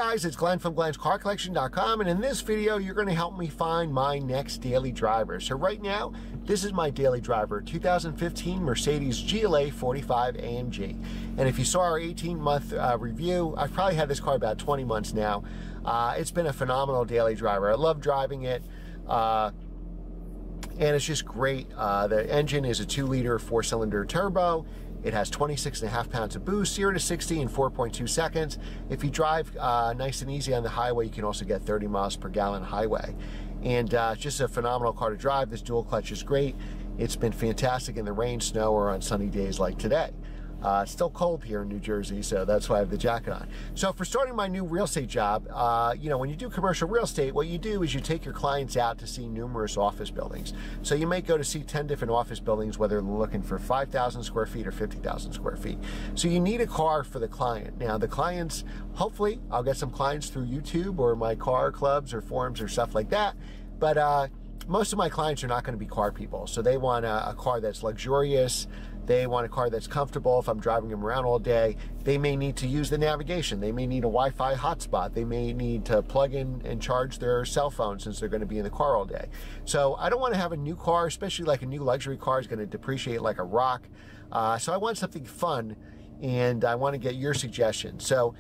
guys, it's Glenn from glenscarcollection.com, and in this video you're going to help me find my next daily driver. So right now, this is my daily driver, 2015 Mercedes GLA 45 AMG. And if you saw our 18-month review, I've probably had this car about 20 months now. It's been a phenomenal daily driver. I love driving it. And it's just great. The engine is a 2-liter 4-cylinder turbo. It has 26.5 pounds of boost, 0 to 60 in 4.2 seconds. If you drive nice and easy on the highway, you can also get 30 miles per gallon highway. And it's just a phenomenal car to drive. This dual clutch is great. It's been fantastic in the rain, snow, or on sunny days like today. It's still cold here in New Jersey, so that's why I have the jacket on. So for starting my new real estate job, you know, when you do commercial real estate, what you do is you take your clients out to see numerous office buildings. So you might go to see 10 different office buildings, whether they're looking for 5,000 square feet or 50,000 square feet. So you need a car for the client. Now the clients, hopefully I'll get some clients through YouTube or my car clubs or forums or stuff like that. But most of my clients are not going to be car people. So they want a car that's luxurious. They want a car that's comfortable if I'm driving them around all day. They may need to use the navigation. They may need a Wi-Fi hotspot. They may need to plug in and charge their cell phone since they're going to be in the car all day. So I don't want to have a new car, especially like a new luxury car is going to depreciate like a rock. So I want something fun, and I want to get your suggestions. So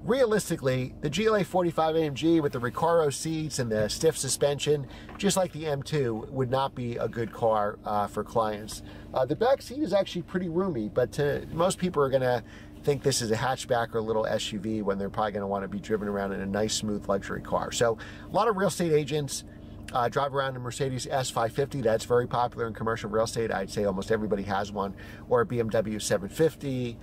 realistically, the GLA 45 AMG with the Recaro seats and the stiff suspension, just like the M2, would not be a good car for clients. The back seat is actually pretty roomy, but most people are going to think this is a hatchback or a little SUV when they're probably going to want to be driven around in a nice, smooth luxury car. So a lot of real estate agents drive around a Mercedes S550. That's very popular in commercial real estate. I'd say almost everybody has one. Or a BMW 750.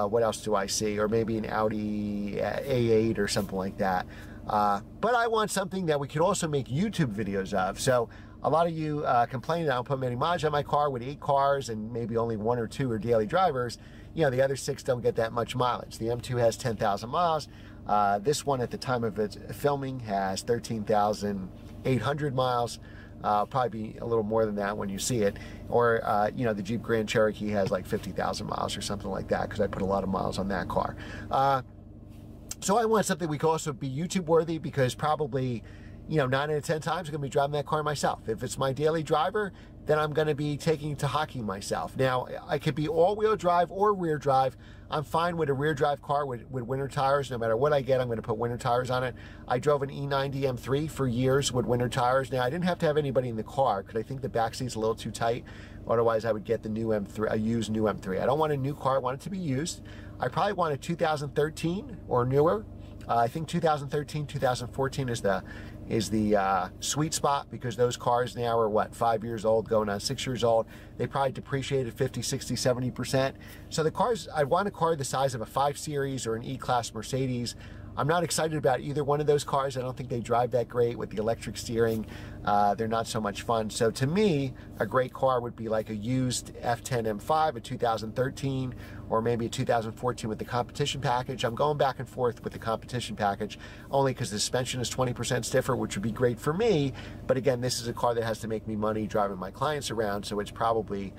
What else do I see? Or maybe an Audi A8 or something like that. But I want something that we could also make YouTube videos of. So a lot of you complain that I don't put many miles on my car. With 8 cars and maybe only 1 or 2 are daily drivers, you know, the other 6 don't get that much mileage. The M2 has 10,000 miles. This one at the time of its filming has 13,800 miles. Probably be a little more than that when you see it. Or, you know, the Jeep Grand Cherokee has like 50,000 miles or something like that, because I put a lot of miles on that car. So I want something we could also be YouTube worthy, because probably, you know, 9 out of 10 times I'm going to be driving that car myself. If it's my daily driver, then I'm going to be taking it to hockey myself. Now, I could be all-wheel drive or rear drive. I'm fine with a rear drive car with winter tires. No matter what I get, I'm going to put winter tires on it. I drove an E90 M3 for years with winter tires. Now, I didn't have to have anybody in the car because I think the back seat's a little too tight. Otherwise, I would get the new M3, a used new M3. I don't want a new car. I want it to be used. I probably want a 2013 or newer. I think 2013, 2014 is the sweet spot, because those cars now are, what, 5 years old, going on 6 years old. They probably depreciated 50, 60, 70%. So the cars, I want a car the size of a 5 Series or an E-Class Mercedes. I'm not excited about either one of those cars. I don't think they drive that great with the electric steering. They're not so much fun. So to me, a great car would be like a used F10 M5, a 2013, or maybe a 2014 with the competition package. I'm going back and forth with the competition package only because the suspension is 20% stiffer, which would be great for me. But again, this is a car that has to make me money driving my clients around, so it's probably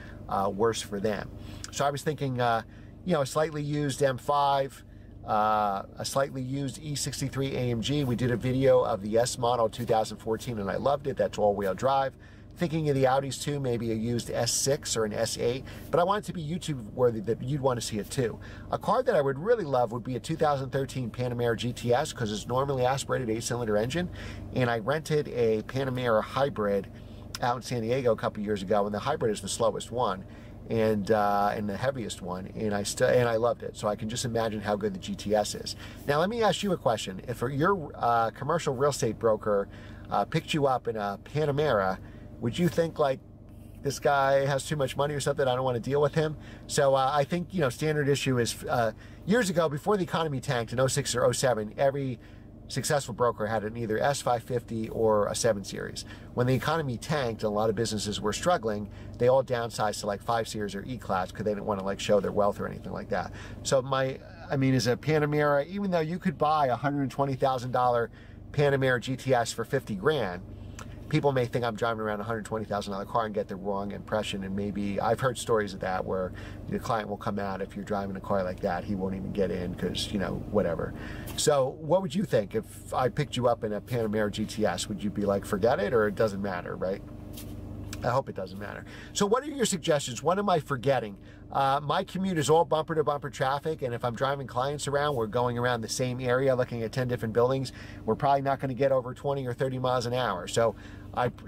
worse for them. So I was thinking, you know, a slightly used M5, a slightly used E63 AMG. We did a video of the S model 2014 and I loved it. That's all-wheel drive. Thinking of the Audis too, maybe a used S6 or an S8, but I want it to be YouTube worthy, that you'd want to see it too. A car that I would really love would be a 2013 Panamera GTS, because it's normally aspirated 8-cylinder engine, and I rented a Panamera hybrid out in San Diego a couple years ago, and the hybrid is the slowest one and the heaviest one, and I loved it. So I can just imagine how good the GTS is. Now let me ask you a question. If your commercial real estate broker picked you up in a Panamera, would you think like, this guy has too much money or something, I don't want to deal with him? So I think, you know, standard issue is years ago, before the economy tanked in 06 or 07, every successful broker had an either S550 or a 7 Series. When the economy tanked and a lot of businesses were struggling, they all downsized to like 5 Series or E-Class because they didn't want to like show their wealth or anything like that. So I mean, is a Panamera, even though you could buy a $120,000 Panamera GTS for 50 grand, people may think I'm driving around a $120,000 car and get the wrong impression. And maybe I've heard stories of that where the client will come out, if you're driving a car like that, he won't even get in because, you know, whatever. So what would you think if I picked you up in a Panamera GTS? Would you be like, forget it, or it doesn't matter, right? I hope it doesn't matter. So what are your suggestions? What am I forgetting? My commute is all bumper to bumper traffic, and if I'm driving clients around, we're going around the same area looking at 10 different buildings, we're probably not going to get over 20 or 30 miles an hour. So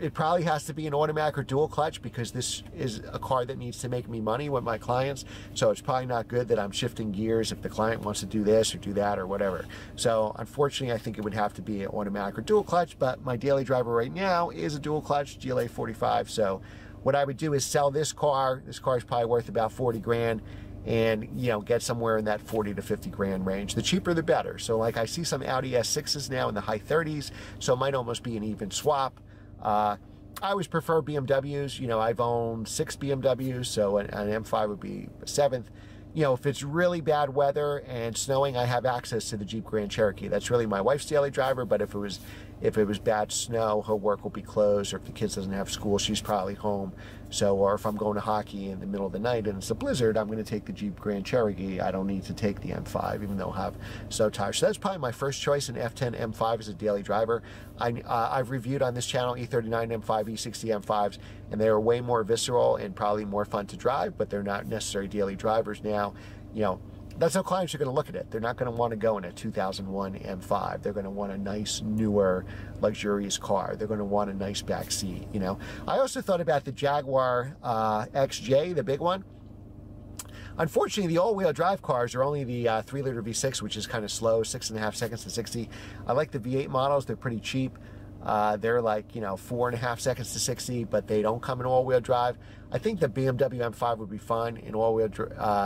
it probably has to be an automatic or dual clutch, because this is a car that needs to make me money with my clients. So it's probably not good that I'm shifting gears if the client wants to do this or do that or whatever. So unfortunately, I think it would have to be an automatic or dual clutch, but my daily driver right now is a dual clutch GLA 45. So what I would do is sell this car. This car is probably worth about 40 grand, and, you know, get somewhere in that 40 to 50 grand range. The cheaper the better. So like, I see some Audi S6s now in the high 30s, so it might almost be an even swap. I always prefer BMWs. You know, I've owned 6 BMWs, so an M5 would be a 7th. You know, if it's really bad weather and snowing, I have access to the Jeep Grand Cherokee. That's really my wife's daily driver, but if it was bad snow, her work will be closed, or if the kids doesn't have school, she's probably home. So, or if I'm going to hockey in the middle of the night and it's a blizzard, I'm going to take the Jeep Grand Cherokee. I don't need to take the M5, even though I'll have snow tires. So that's probably my first choice, an F10 M5 as a daily driver. I've reviewed on this channel E39 M5, E60 M5s, and they are way more visceral and probably more fun to drive, but they're not necessary daily drivers now. You know, that's how clients are going to look at it. They're not going to want to go in a 2001 M5. They're going to want a nice, newer, luxurious car. They're going to want a nice back seat, you know. I also thought about the Jaguar XJ, the big one. Unfortunately, the all-wheel drive cars are only the 3-liter V6, which is kind of slow, 6.5 seconds to 60. I like the V8 models. They're pretty cheap. They're like, you know, 4.5 seconds to 60, but they don't come in all-wheel drive. I think the BMW M5 would be fine in all-wheel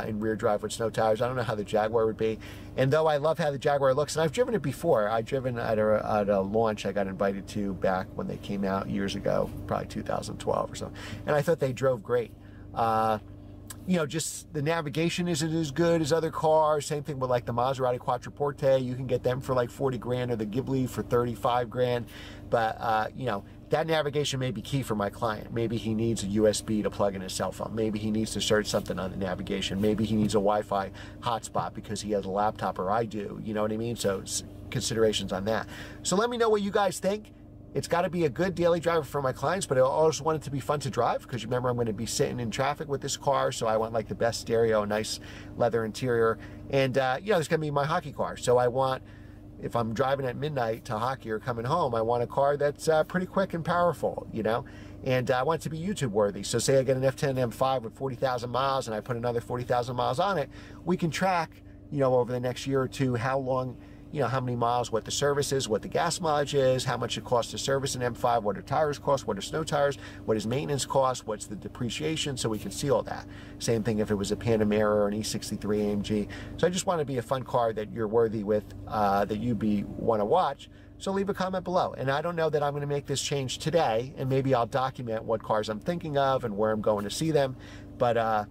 in rear drive with snow tires. I don't know how the Jaguar would be. And though I love how the Jaguar looks, and I've driven it before. I've driven at a launch I got invited to back when they came out years ago, probably 2012 or something. And I thought they drove great. You know, just the navigation isn't as good as other cars. Same thing with like the Maserati Quattroporte. You can get them for like 40 grand, or the Ghibli for 35 grand. But, you know, that navigation may be key for my client. Maybe he needs a USB to plug in his cell phone. Maybe he needs to search something on the navigation. Maybe he needs a Wi-Fi hotspot because he has a laptop, or I do. You know what I mean? So considerations on that. So let me know what you guys think. It's got to be a good daily driver for my clients, but I also want it to be fun to drive, because remember, I'm going to be sitting in traffic with this car, so I want like the best stereo, nice leather interior, and you know, it's going to be my hockey car. So I want, if I'm driving at midnight to hockey or coming home, I want a car that's pretty quick and powerful, you know, and I want it to be YouTube worthy. So say I get an F10 M5 with 40,000 miles and I put another 40,000 miles on it, we can track, you know, over the next year or two, how long, you know, how many miles, what the service is, what the gas mileage is, how much it costs to service an M5, what do tires cost, what are snow tires, what does maintenance cost, what's the depreciation, so we can see all that. Same thing if it was a Panamera or an E63 AMG. So I just want to be a fun car that you're worthy with, that you want to watch. So leave a comment below. And I don't know that I'm going to make this change today, and maybe I'll document what cars I'm thinking of and where I'm going to see them. But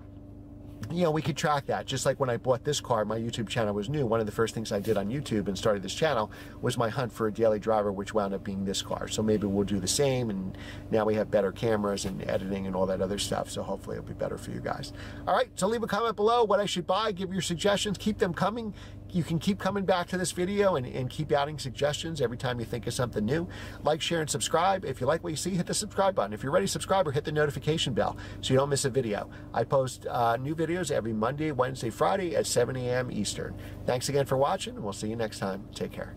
you know, we could track that. Just like when I bought this car, my YouTube channel was new. One of the first things I did on YouTube and started this channel was my hunt for a daily driver, which wound up being this car. So maybe we'll do the same, and now we have better cameras and editing and all that other stuff, so hopefully it'll be better for you guys. All right, so leave a comment below what I should buy. Give your suggestions. Keep them coming. You can keep coming back to this video and keep adding suggestions every time you think of something new. Like, share, and subscribe. If you like what you see, hit the subscribe button. If you're ready to subscribe, hit the notification bell so you don't miss a video. I post new videos every Monday, Wednesday, Friday at 7 a.m. Eastern. Thanks again for watching, and we'll see you next time. Take care.